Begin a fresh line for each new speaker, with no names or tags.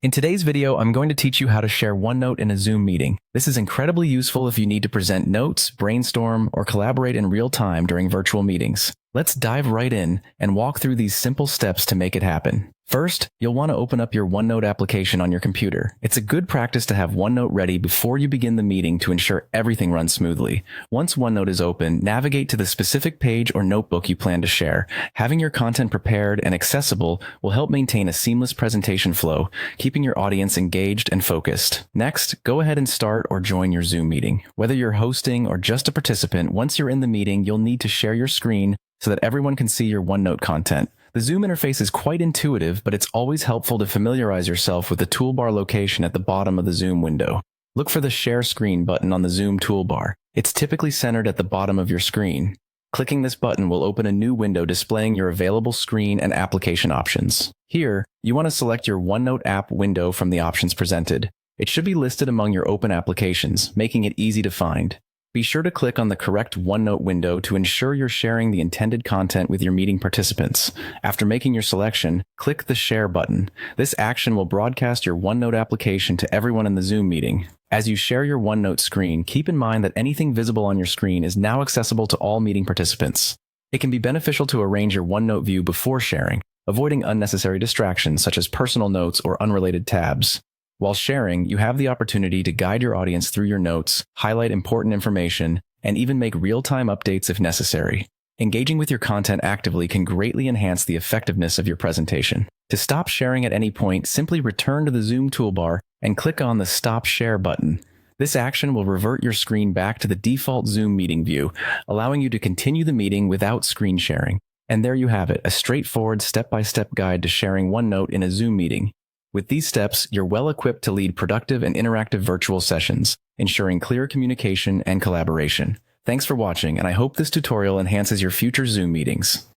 In today's video, I'm going to teach you how to share OneNote in a Zoom meeting. This is incredibly useful if you need to present notes, brainstorm, or collaborate in real time during virtual meetings. Let's dive right in and walk through these simple steps to make it happen. First, you'll want to open up your OneNote application on your computer. It's a good practice to have OneNote ready before you begin the meeting to ensure everything runs smoothly. Once OneNote is open, navigate to the specific page or notebook you plan to share. Having your content prepared and accessible will help maintain a seamless presentation flow, keeping your audience engaged and focused. Next, go ahead and start or join your Zoom meeting. Whether you're hosting or just a participant, once you're in the meeting, you'll need to share your screen so that everyone can see your OneNote content. The Zoom interface is quite intuitive, but it's always helpful to familiarize yourself with the toolbar location at the bottom of the Zoom window. Look for the Share Screen button on the Zoom toolbar. It's typically centered at the bottom of your screen. Clicking this button will open a new window displaying your available screen and application options. Here, you want to select your OneNote app window from the options presented. It should be listed among your open applications, making it easy to find. Be sure to click on the correct OneNote window to ensure you're sharing the intended content with your meeting participants. After making your selection, click the Share button. This action will broadcast your OneNote application to everyone in the Zoom meeting. As you share your OneNote screen, keep in mind that anything visible on your screen is now accessible to all meeting participants. It can be beneficial to arrange your OneNote view before sharing, avoiding unnecessary distractions such as personal notes or unrelated tabs. While sharing, you have the opportunity to guide your audience through your notes, highlight important information, and even make real-time updates if necessary. Engaging with your content actively can greatly enhance the effectiveness of your presentation. To stop sharing at any point, simply return to the Zoom toolbar and click on the Stop Share button. This action will revert your screen back to the default Zoom meeting view, allowing you to continue the meeting without screen sharing. And there you have it, a straightforward step-by-step guide to sharing OneNote in a Zoom meeting. With these steps, you're well equipped to lead productive and interactive virtual sessions, ensuring clear communication and collaboration. Thanks for watching, and I hope this tutorial enhances your future Zoom meetings.